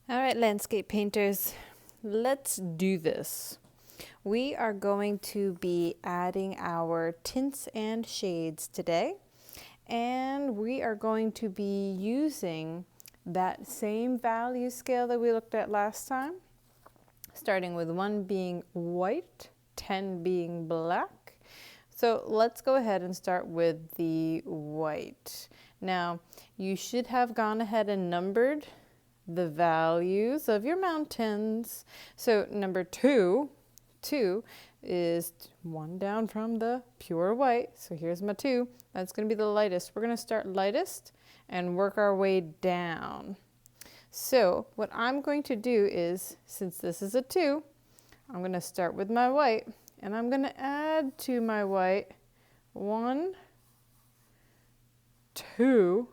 All right, landscape painters, let's do this. We are going to be adding our tints and shades today, and we are going to be using that same value scale that we looked at last time, starting with 1 being white, 10 being black. So let's go ahead and start with the white. Now, you should have gone ahead and numbered the values of your mountains. So number 2 is 1 down from the pure white. So here's my 2. That's going to be the lightest. We're going to start lightest and work our way down. So what I'm going to do is, since this is a 2, I'm going to start with my white, and I'm going to add to my white 1, 2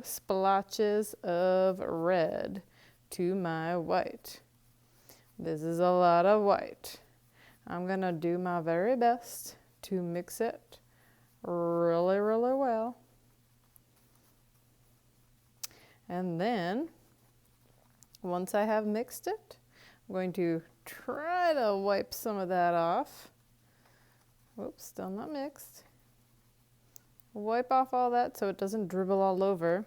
splotches of red to my white. This is a lot of white. I'm going to do my very best to mix it really, really well. And then, once I have mixed it, I'm going to try to wipe some of that off. Whoops, still not mixed. Wipe off all that so it doesn't dribble all over.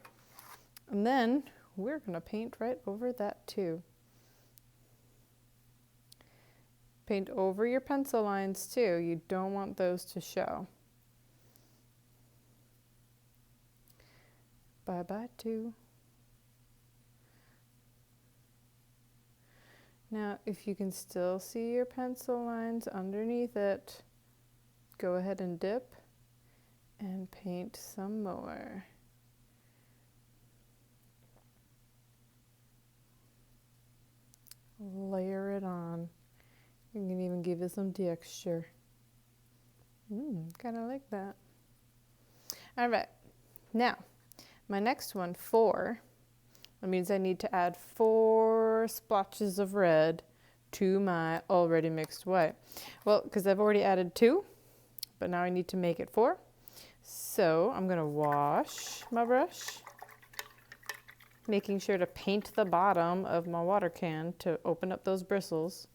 And then we're going to paint right over that too. Paint over your pencil lines too. You don't want those to show. Bye-bye too. Now, if you can still see your pencil lines underneath it, go ahead and dip and paint some more. Layer it on. You can even give it some texture. Kind of like that. All right. Now, my next one, 4. That means I need to add 4 splotches of red to my already mixed white. Well, because I've already added 2, but now I need to make it 4. So I'm going to wash my brush, making sure to paint the bottom of my water can to open up those bristles.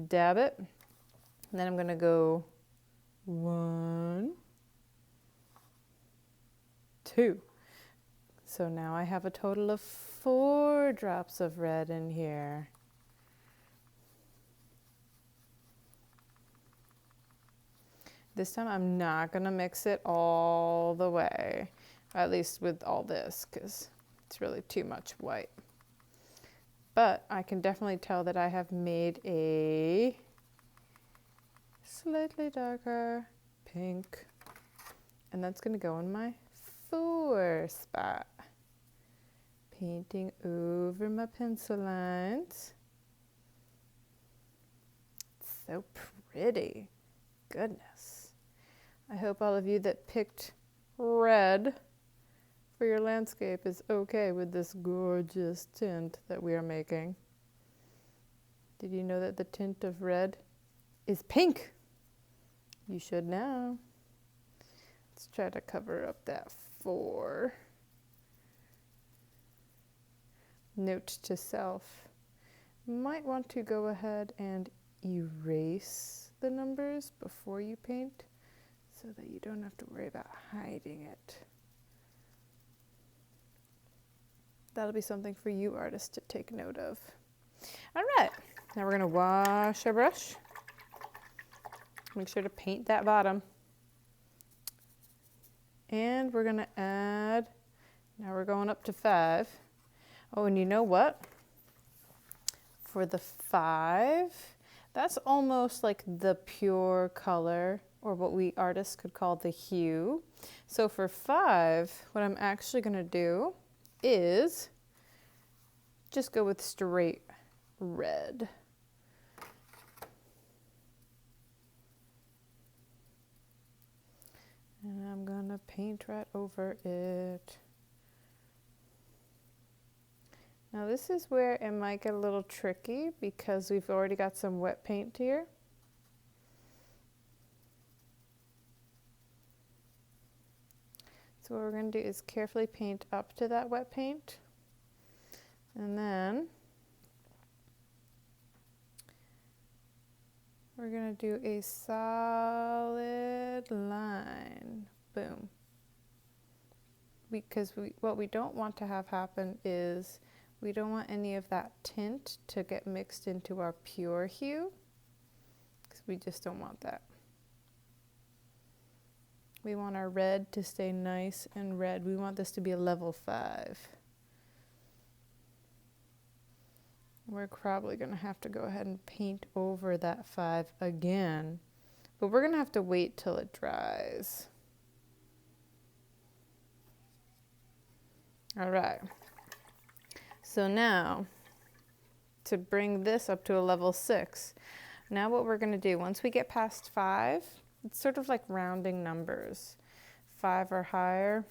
Dab it. And then I'm going to go 1, 2. So now I have a total of 4 drops of red in here. This time I'm not going to mix it all the way, at least with all this, because it's really too much white. But I can definitely tell that I have made a slightly darker pink, and that's going to go in my 4 spot. Painting over my pencil lines. It's so pretty. Goodness. I hope all of you that picked red for your landscape is okay with this gorgeous tint that we are making. Did you know that the tint of red is pink? You should now. Let's try to cover up that 4. Note to self. Might want to go ahead and erase the numbers before you paint so that you don't have to worry about hiding it. That'll be something for you artists to take note of. All right, now we're going to wash our brush. Make sure to paint that bottom. And we're going to add, now we're going up to 5. Oh, and you know what? For the 5, that's almost like the pure color, or what we artists could call the hue. So for 5, what I'm actually going to do is just go with straight red. And I'm going to paint right over it. Now this is where it might get a little tricky because we've already got some wet paint here. So what we're going to do is carefully paint up to that wet paint. And then we're going to do a solid line. Boom. Because what we don't want to have happen is we don't want any of that tint to get mixed into our pure hue, because we just don't want that. We want our red to stay nice and red. We want this to be a level 5. We're probably going to have to go ahead and paint over that 5 again, but we're going to have to wait till it dries. All right. So now, to bring this up to a level 6, now what we're going to do, once we get past 5, it's sort of like rounding numbers. 5 or higher.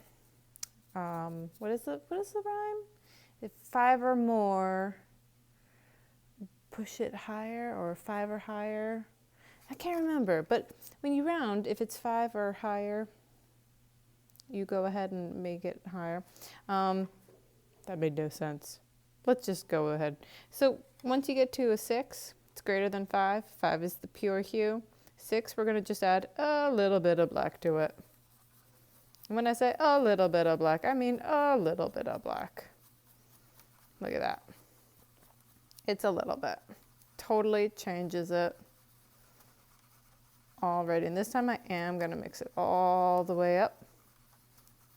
What is the rhyme? If 5 or more, push it higher, or 5 or higher. I can't remember, but when you round, if it's 5 or higher, you go ahead and make it higher. That made no sense. Let's just go ahead. So once you get to a 6, it's greater than 5. 5 is the pure hue. 6, we're going to just add a little bit of black to it. And when I say a little bit of black, I mean a little bit of black. Look at that. It's a little bit. Totally changes it already. And this time I am going to mix it all the way up.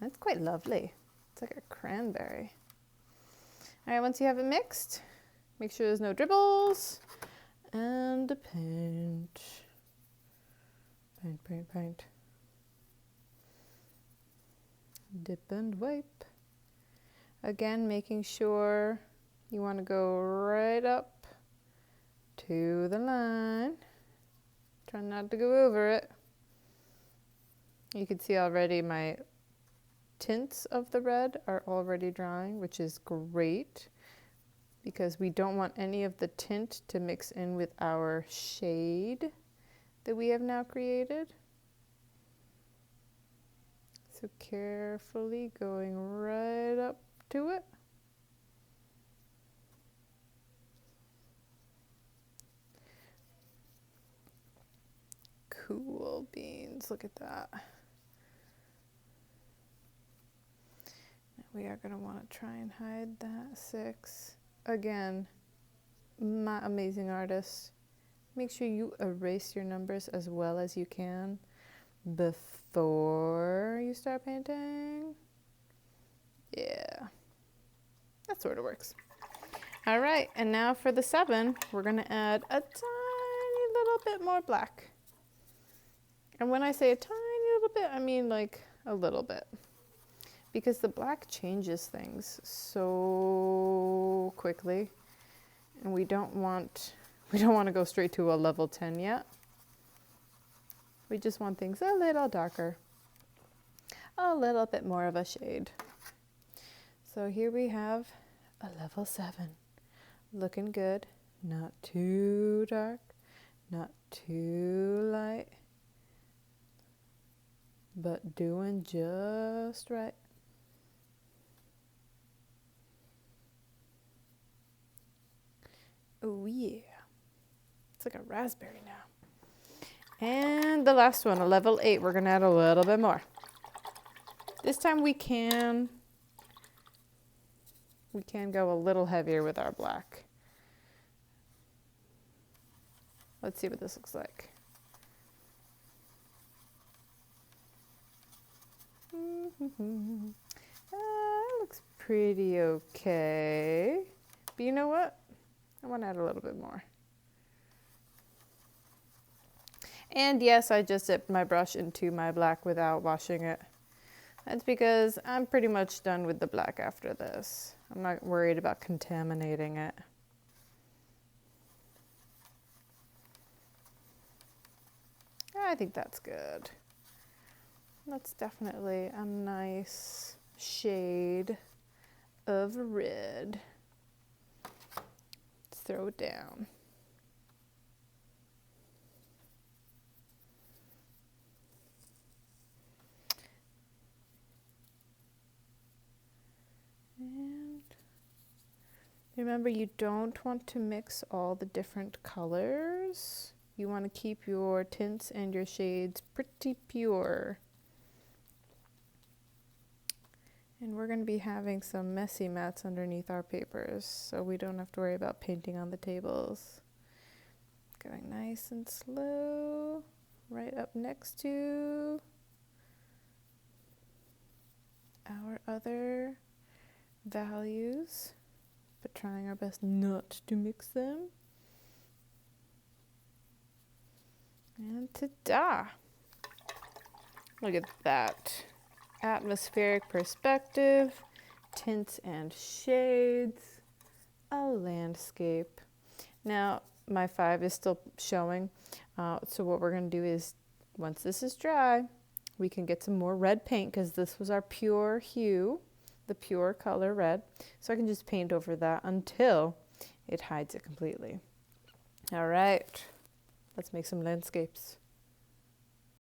That's quite lovely. It's like a cranberry. All right, once you have it mixed, make sure there's no dribbles. And paint. Paint, paint, paint. Dip and wipe. Again, making sure you want to go right up to the line. Try not to go over it. You can see already my tints of the red are already drying, which is great because we don't want any of the tint to mix in with our shade that we have now created. So carefully going right up to it. Cool beans, look at that. We are going to want to try and hide that 6. Again, my amazing artist, make sure you erase your numbers as well as you can before you start painting. Yeah, that sort of works. All right, and now for the 7, we're going to add a tiny little bit more black. And when I say a tiny little bit, I mean like a little bit. Because the black changes things so quickly, and we don't want to go straight to a level 10 yet. We just want things a little darker, a little bit more of a shade. So here we have a level 7, looking good, not too dark, not too light, but doing just right. Oh yeah, it's like a raspberry now. And the last one, a level 8, we're gonna add a little bit more. This time we can go a little heavier with our black. Let's see what this looks like. It looks pretty okay. But you know what? I want to add a little bit more. And yes, I just dipped my brush into my black without washing it. That's because I'm pretty much done with the black after this. I'm not worried about contaminating it. I think that's good. That's definitely a nice shade of red. Let's throw it down. And Remember, you don't want to mix all the different colors. You want to keep your tints and your shades pretty pure. And we're going to be having some messy mats underneath our papers, so we don't have to worry about painting on the tables. Going nice and slow, right up next to our other values, but trying our best not to mix them. And ta-da! Look at that. Atmospheric perspective, tints and shades, a landscape. Now, my 5 is still showing, so what we're going to do is, once this is dry, we can get some more red paint, because this was our pure hue, the pure color red. So I can just paint over that until it hides it completely. All right, let's make some landscapes.